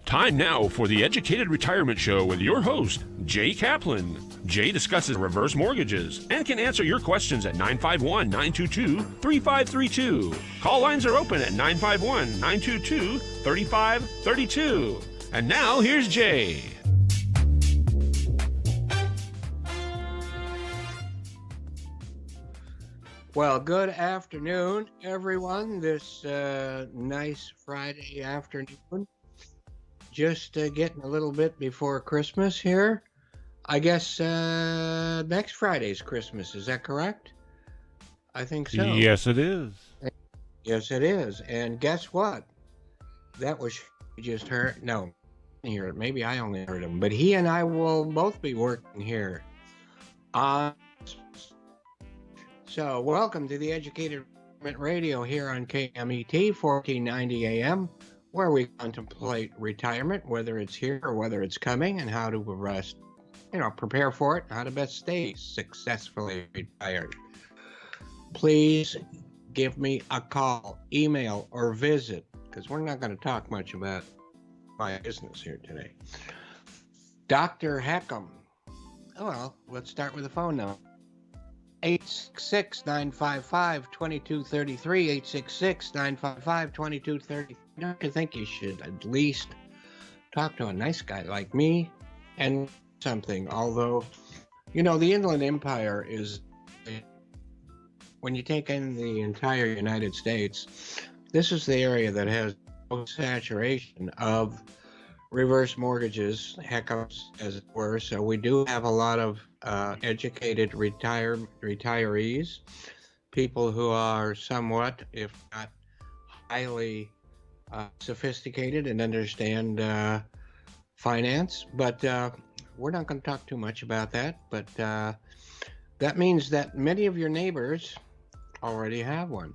Time now for the Educated Retirement Show with your host, Jay Kaplan. Jay discusses reverse mortgages and can answer your questions at 951-922-3532. Call lines are open at 951-922-3532. And now, here's Jay. Well, good afternoon, everyone. This nice Friday afternoon. Just getting a little bit before Christmas here. I guess next Friday's Christmas. Is that correct? I think so. Yes, it is. Yes, it is. And guess what? That was you just heard. No, hear it. Maybe I only heard him. But he and I will both be working here on. So, welcome to the Educated Radio here on KMET 1490 AM, where we contemplate retirement, whether it's here or whether it's coming, and how to prepare for it, how to best stay successfully retired. Please give me a call, email, or visit, because we're not going to talk much about my business here today. Dr. Heckham. Oh, well, let's start with the phone number. 866-955-2233, 866-955-2233. Don't you think you should at least talk to a nice guy like me and something? Although, the Inland Empire is, when you take in the entire United States, this is the area that has most saturation of reverse mortgages, hiccups, as it were. So we do have a lot of educated retirees, people who are somewhat, if not highly sophisticated and understand finance. But we're not going to talk too much about that. But that means that many of your neighbors already have one.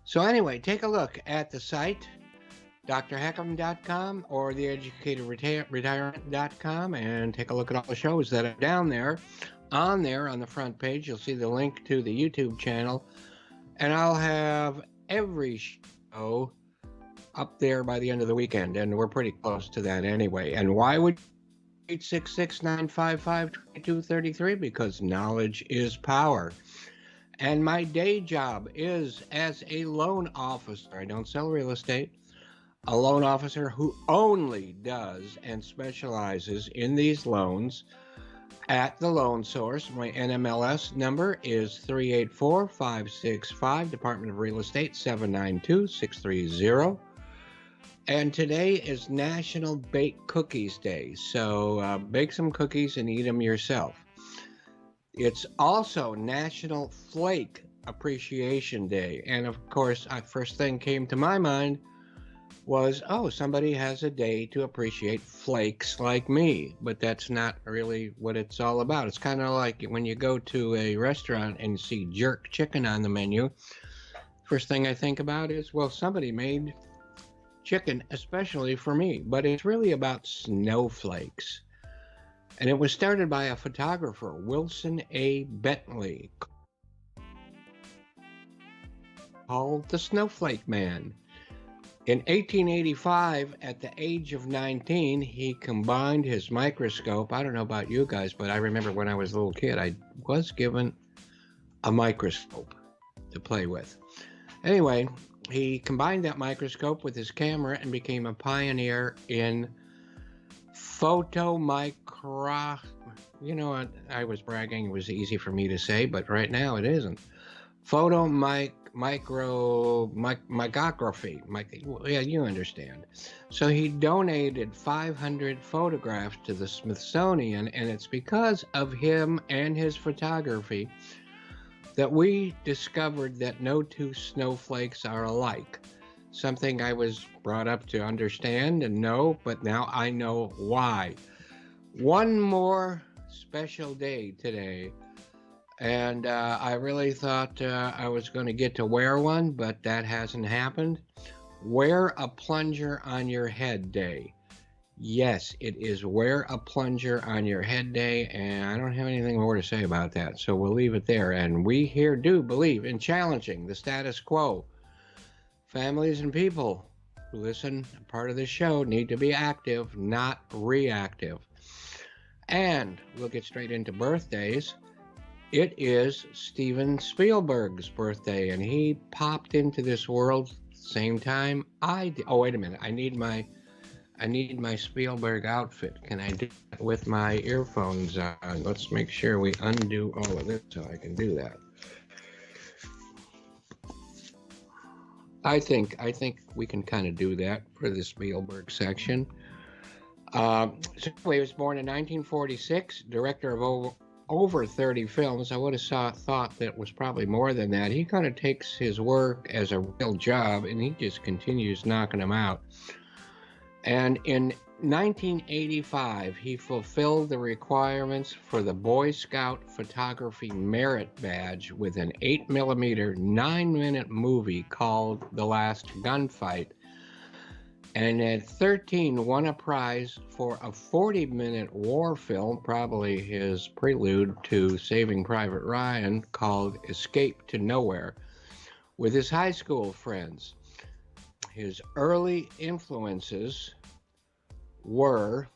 So anyway, take a look at the site, drheckham.com or theeducatedretirement.com, and take a look at all the shows that are down there. On the front page, you'll see the link to the YouTube channel, and I'll have every show up there by the end of the weekend, and we're pretty close to that anyway. And why would 866-955-2233? Because knowledge is power. And my day job is as a loan officer. I don't sell real estate. A loan officer who only does and specializes in these loans at the loan source. My NMLS number is 384565, Department of Real Estate 792630. And today is National Bake Cookies Day. So bake some cookies and eat them yourself. It's also National Flake Appreciation Day. And of course, first thing came to my mind was, somebody has a day to appreciate flakes like me. But that's not really what it's all about. It's kind of like when you go to a restaurant and see jerk chicken on the menu. First thing I think about is, somebody made chicken especially for me. But it's really about snowflakes. And it was started by a photographer, Wilson A. Bentley, called the Snowflake Man. In 1885, at the age of 19, he combined his microscope. I don't know about you guys, but I remember when I was a little kid, I was given a microscope to play with. Anyway, he combined that microscope with his camera and became a pioneer in I was bragging. It was easy for me to say, but right now it isn't. Micrography. Yeah, you understand. So he donated 500 photographs to the Smithsonian, and it's because of him and his photography that we discovered that no two snowflakes are alike. Something I was brought up to understand and know, but now I know why. One more special day today, and I really thought I was going to get to wear one, but that hasn't happened. Wear a plunger on your head day. Yes, it is Wear a Plunger on Your Head Day, and I don't have anything more to say about that, so we'll leave it there. And we here do believe in challenging the status quo. Families and people who listen, part of the show, need to be active, not reactive. And we'll get straight into birthdays. It is Steven Spielberg's birthday, and he popped into this world same time I did. Oh, wait a minute. I need my Spielberg outfit. Can I do that with my earphones on? Let's make sure we undo all of this so I can do that. I think we can kind of do that for the Spielberg section. So anyway, he was born in 1946, director of over 30 films. I would have thought that was probably more than that. He kind of takes his work as a real job, and he just continues knocking them out. And in 1985, he fulfilled the requirements for the Boy Scout Photography Merit Badge with an 8mm, 9-minute movie called The Last Gunfight. And at 13, won a prize for a 40-minute war film, probably his prelude to Saving Private Ryan, called Escape to Nowhere, with his high school friends. His early influences were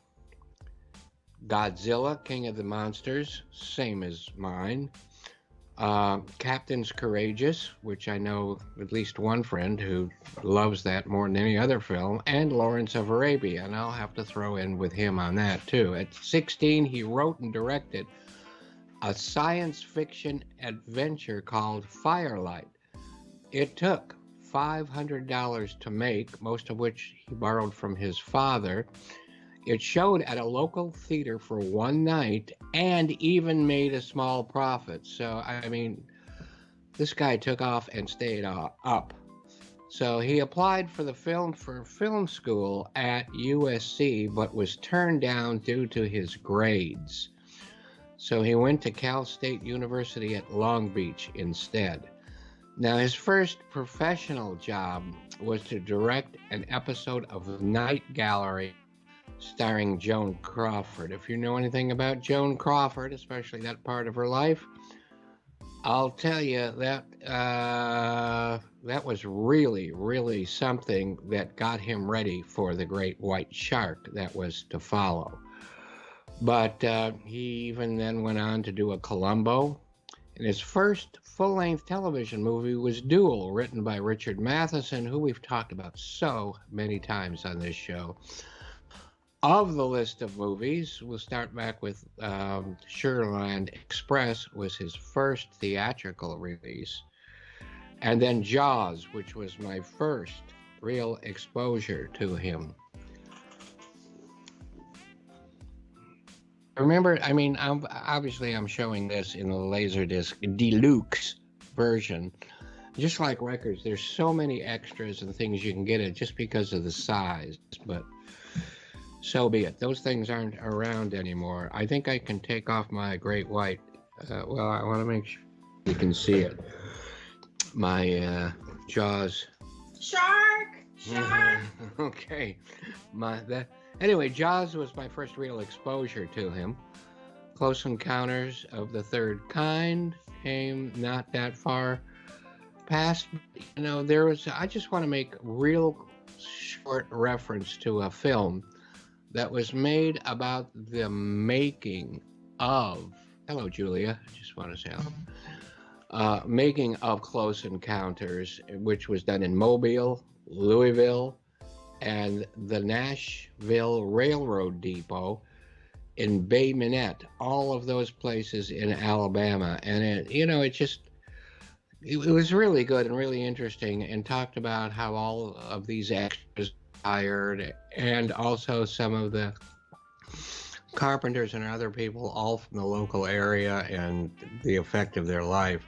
Godzilla, King of the Monsters, same as mine. Captain's Courageous, which I know at least one friend who loves that more than any other film, and Lawrence of Arabia, and I'll have to throw in with him on that too. At 16, he wrote and directed a science fiction adventure called Firelight. It took $500 to make, most of which he borrowed from his father. It showed at a local theater for one night and even made a small profit. So, I mean, this guy took off and stayed up. So he applied for film school at USC, but was turned down due to his grades. So he went to Cal State University at Long Beach instead. Now, his first professional job was to direct an episode of Night Gallery starring Joan Crawford. If you know anything about Joan Crawford, especially that part of her life, I'll tell you that that was really, really something that got him ready for the great white shark that was to follow. But he even then went on to do a Columbo. And his first full-length television movie was Duel, written by Richard Matheson, who we've talked about so many times on this show. Of the list of movies, we'll start back with Sugarland Express was his first theatrical release. And then Jaws, which was my first real exposure to him. Remember, I mean, I'm showing this in the Laserdisc Deluxe version. Just like records, there's so many extras and things you can get it just because of the size, but so be it. Those things aren't around anymore. I think I can take off my great white. Well, I want to make sure you can see it. My Jaws. Shark! Okay. Anyway, Jaws was my first real exposure to him. Close Encounters of the Third Kind came not that far past. You know, I just want to make real short reference to a film that was made about the making of, hello Julia, I just want to say hello, making of Close Encounters, which was done in Mobile, Louisville, and the Nashville Railroad Depot in Bay Minette, all of those places in Alabama. And it was really good and really interesting, and talked about how all of these extras hired, and also some of the carpenters and other people all from the local area and the effect of their life.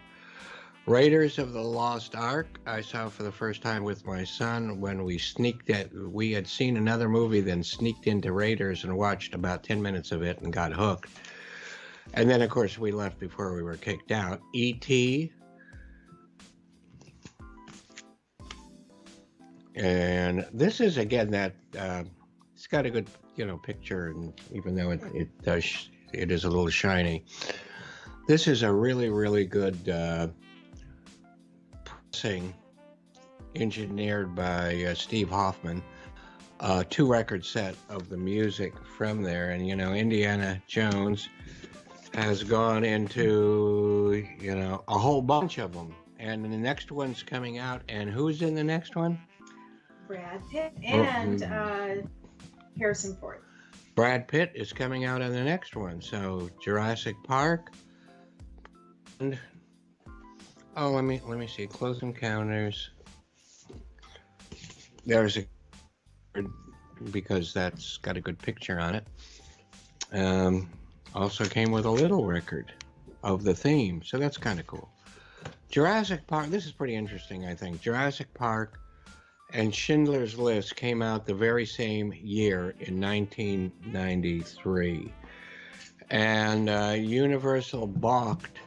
Raiders of the Lost Ark, I saw for the first time with my son when we had seen another movie, then sneaked into Raiders and watched about 10 minutes of it and got hooked. And then, of course, we left before we were kicked out. E.T., and this is, again, that it's got a good, picture, and even though it is a little shiny, this is a really, really good pressing engineered by Steve Hoffman. 2 record set of the music from there. And, Indiana Jones has gone into, a whole bunch of them. And the next one's coming out. And who's in the next one? Brad Pitt and Harrison Ford. Brad Pitt is coming out in the next one. So Jurassic Park. And, let me see. Close Encounters. There's a, because that's got a good picture on it. Also came with a little record of the theme, so that's kind of cool. Jurassic Park, this is pretty interesting, I think. Jurassic Park and Schindler's List came out the very same year in 1993. And Universal balked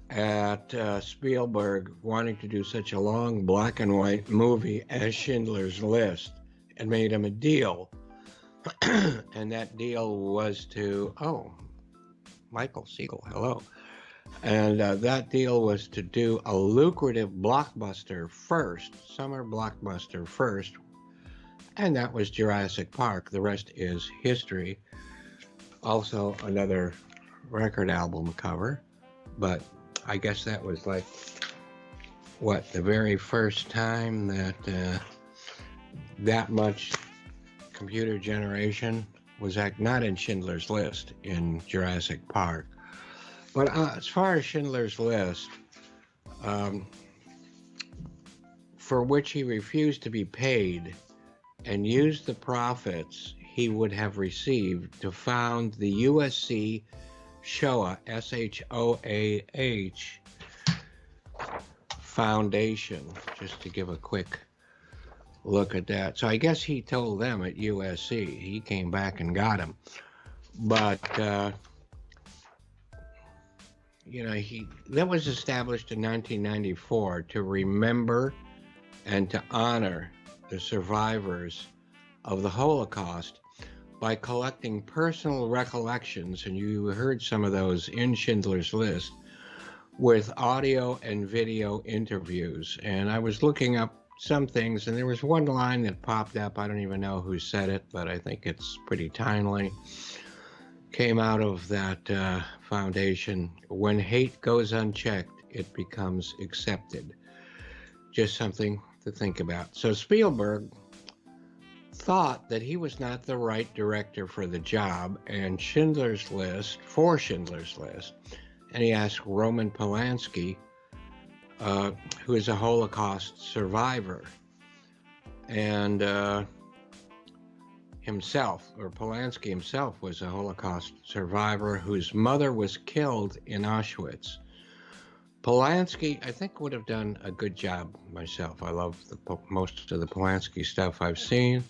at Spielberg wanting to do such a long black and white movie as Schindler's List, and made him a deal. And that deal was to, Michael Siegel, hello. And that deal was to do a lucrative blockbuster first, summer blockbuster first, and that was Jurassic Park. The rest is history. Also another record album cover, but I guess that was like, the very first time that that much computer generation was not in Schindler's List, in Jurassic Park. But as far as Schindler's List, for which he refused to be paid and used the profits he would have received to found the USC Shoah, SHOAH Foundation, just to give a quick look at that. So I guess he told them at USC. He came back and got him. But, that was established in 1994 to remember and to honor the survivors of the Holocaust by collecting personal recollections, and you heard some of those in Schindler's List, with audio and video interviews. And I was looking up some things, and there was one line that popped up. I don't even know who said it, but I think it's pretty timely. Came out of that foundation. When hate goes unchecked, it becomes accepted. Just something to think about. So Spielberg thought that he was not the right director for the job, and Schindler's List, and he asked Roman Polanski, who is a Holocaust survivor, and Polanski himself was a Holocaust survivor whose mother was killed in Auschwitz. Polanski, I think, would have done a good job myself. I love most of the Polanski stuff I've seen.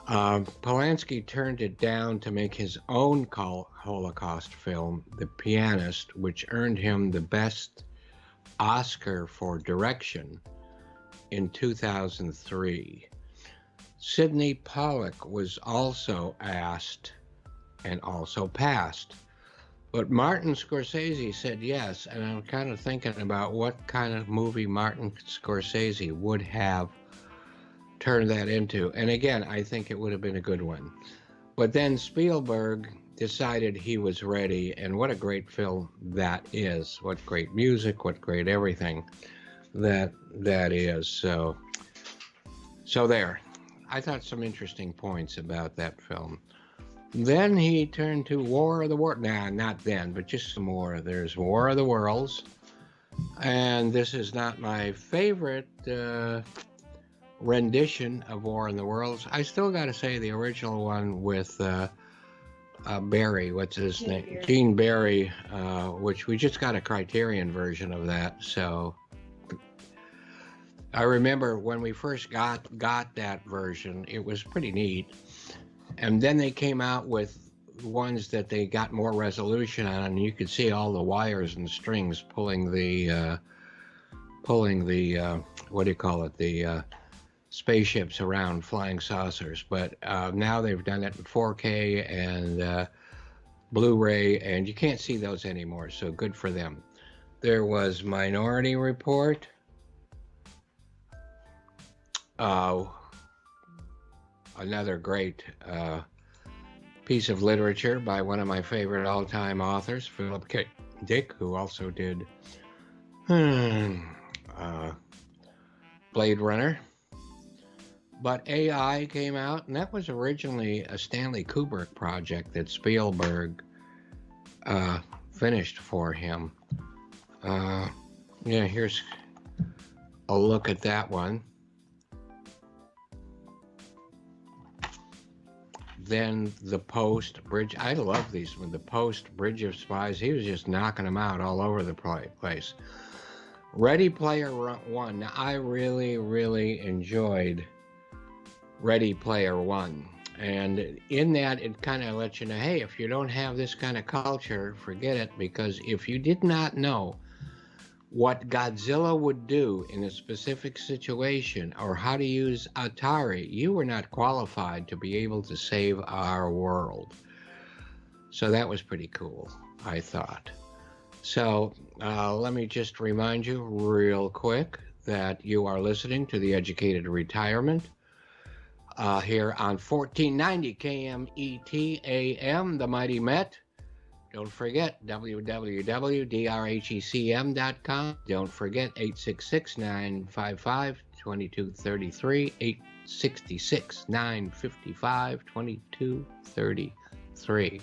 Polanski turned it down to make his own Holocaust film, The Pianist, which earned him the Best Oscar for Direction in 2003. Sidney Pollack was also asked and also passed. But Martin Scorsese said yes, and I'm kind of thinking about what kind of movie Martin Scorsese would have turned that into. And again, I think it would have been a good one. But then Spielberg decided he was ready, and what a great film that is. What great music, what great everything that is. So there. I thought some interesting points about that film. Then he turned to War of the Worlds. Nah, not then, but just some more. There's War of the Worlds. And this is not my favorite rendition of War of the Worlds. I still got to say the original one with Barry, what's his name? Gene Barry, which we just got a Criterion version of that. So I remember when we first got that version, it was pretty neat. And then they came out with ones that they got more resolution on, and you could see all the wires and strings pulling the what do you call it? The spaceships around, flying saucers. But now they've done it in 4K and Blu-ray, and you can't see those anymore. So good for them. There was Minority Report. Another great piece of literature by one of my favorite all-time authors, Philip K. Dick, who also did Blade Runner. But AI came out, and that was originally a Stanley Kubrick project that Spielberg finished for him. Yeah, here's a look at that one. Then The Post, Bridge. I love these ones. The Post, Bridge of Spies. He was just knocking them out all over the place. Ready Player One. Now, I really, really enjoyed Ready Player One. And in that, it kind of lets you know, hey, if you don't have this kind of culture, forget it. Because if you did not know what Godzilla would do in a specific situation or how to use Atari, you were not qualified to be able to save our world. So that was pretty cool, I thought. So let me just remind you real quick that you are listening to The Educated Retirement here on 1490 KMET AM, the Mighty Met. Don't forget www.drhecm.com. Don't forget 866-955-2233, 866-955-2233.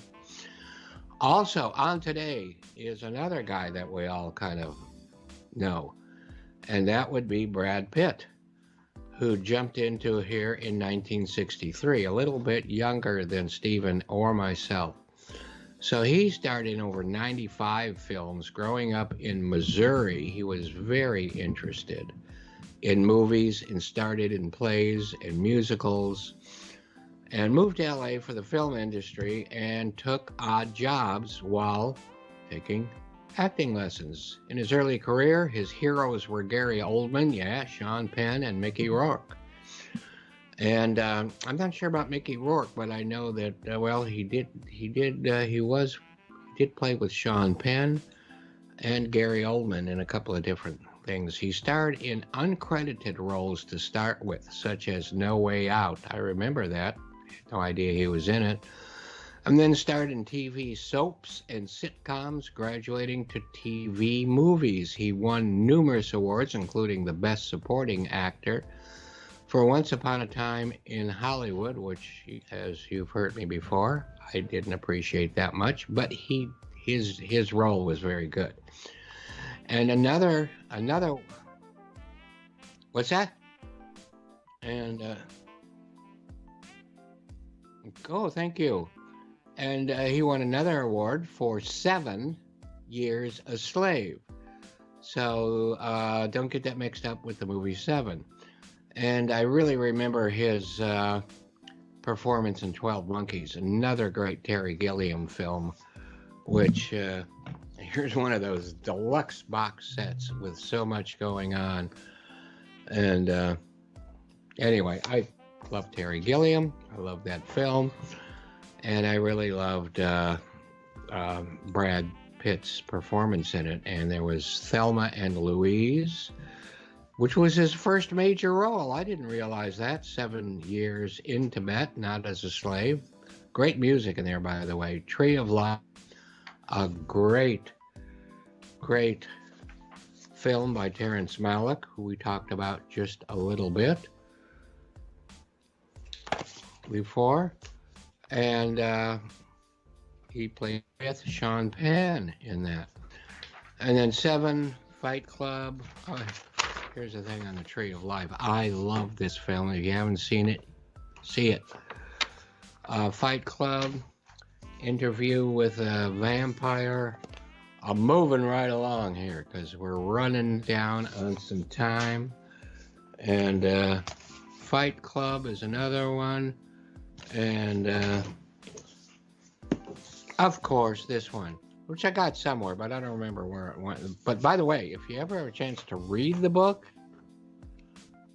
Also, on today is another guy that we all kind of know, and that would be Brad Pitt, who jumped into here in 1963, a little bit younger than Stephen or myself. So he starred in over 95 films. Growing up in Missouri, he was very interested in movies and started in plays and musicals, and moved to LA for the film industry and took odd jobs while taking acting lessons. In his early career, his heroes were Gary Oldman, Sean Penn, and Mickey Rourke. And I'm not sure about Mickey Rourke, but I know that he did play with Sean Penn and Gary Oldman in a couple of different things. He starred in uncredited roles to start with, such as No Way Out. I remember that. No idea he was in it. And then starred in TV soaps and sitcoms, graduating to TV movies. He won numerous awards, including the Best Supporting Actor for Once Upon a Time in Hollywood, which, as you've heard me before, I didn't appreciate that much, but his role was very good. And another, what's that? And thank you. And he won another award for 7 Years a Slave. So don't get that mixed up with the movie Seven. And I really remember his performance in 12 Monkeys, another great Terry Gilliam film, which here's one of those deluxe box sets with so much going on. And anyway, I love Terry Gilliam. I love that film. And I really loved Brad Pitt's performance in it. And there was Thelma and Louise, which was his first major role. I didn't realize that. 7 years in Tibet, not as a slave. Great music in there, by the way. Tree of Life, a great film by Terrence Malick, who we talked about just a little bit before. And he played with Sean Penn in that. And then Seven, Fight Club. Here's the thing on the Tree of Life. I love this film. If you haven't seen it, see it. Fight Club, Interview with a Vampire. I'm moving right along here because we're running down on some time. And Fight Club is another one. And of course, this one, which I got somewhere, but I don't remember where it went. But by the way, if you ever have a chance to read the book,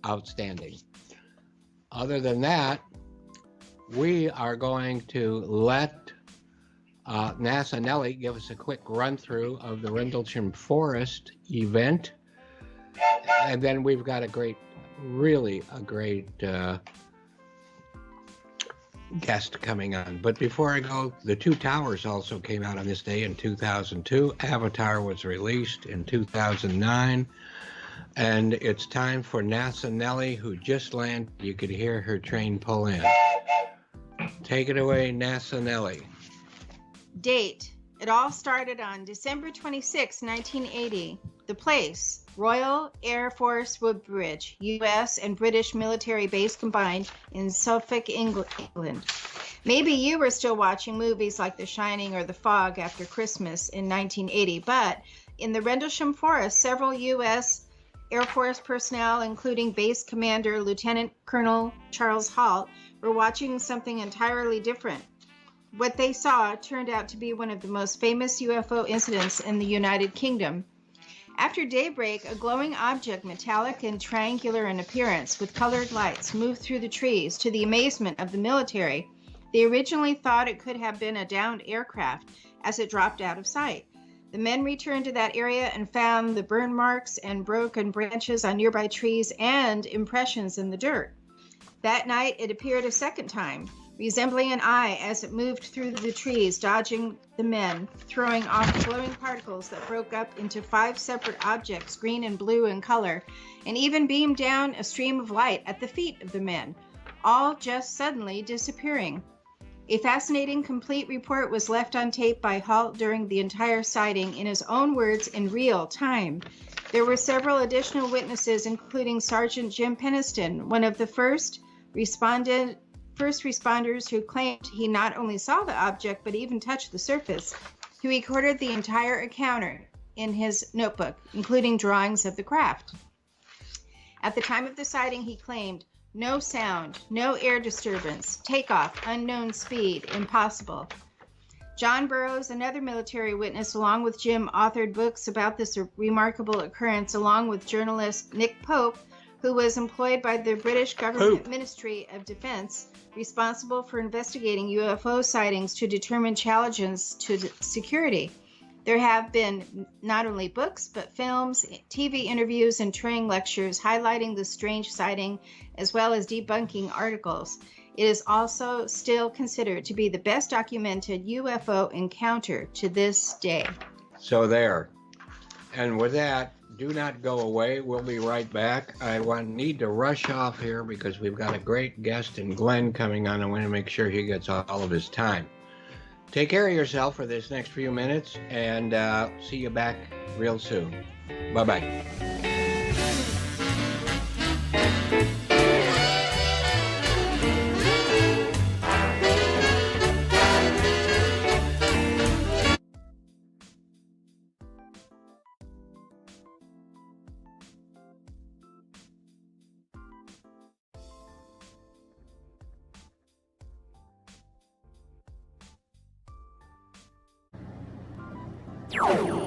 outstanding. Other than that, we are going to let NASA Nelly give us a quick run through of the Rendlesham Forest event. And then we've got a great really a great guest coming on. But before I go, The Two Towers also came out on this day in 2002. Avatar was released in 2009. And it's time for NASA Nellie, who just landed. You could hear her train pull in. Take it away, NASA Nellie. Date. It all started on December 26, 1980. The place, Royal Air Force Woodbridge, U.S. and British military base combined in Suffolk, England. Maybe you were still watching movies like The Shining or The Fog after Christmas in 1980, but in the Rendlesham Forest, several U.S. Air Force personnel, including Base Commander Lieutenant Colonel Charles Halt, were watching something entirely different. What they saw turned out to be one of the most famous UFO incidents in the United Kingdom. After daybreak, a glowing object, metallic and triangular in appearance, with colored lights, moved through the trees. To the amazement of the military, they originally thought it could have been a downed aircraft as it dropped out of sight. The men returned to that area and found the burn marks and broken branches on nearby trees and impressions in the dirt. That night, it appeared a second time, resembling an eye as it moved through the trees, dodging the men, throwing off glowing particles that broke up into 5 separate objects, green and blue in color, and even beamed down a stream of light at the feet of the men, all just suddenly disappearing. A fascinating, complete report was left on tape by Halt during the entire sighting, in his own words, in real time. There were several additional witnesses, including Sergeant Jim Peniston, one of the first responders who claimed he not only saw the object, but even touched the surface. He recorded the entire encounter in his notebook, including drawings of the craft. At the time of the sighting, he claimed, "No sound, no air disturbance, takeoff, unknown speed, impossible." John Burroughs, another military witness, along with Jim, authored books about this remarkable occurrence, along with journalist Nick Pope, who was employed by the British government Ministry of Defense, responsible for investigating UFO sightings to determine challenges to security. There have been not only books, but films, TV interviews, and training lectures highlighting the strange sighting, as well as debunking articles. It is also still considered to be the best documented UFO encounter to this day. So there. And with that, do not go away. We'll be right back. Need to rush off here because we've got a great guest in Glenn coming on. I want to make sure he gets all of his time. Take care of yourself for this next few minutes, and see you back real soon. Bye-bye. You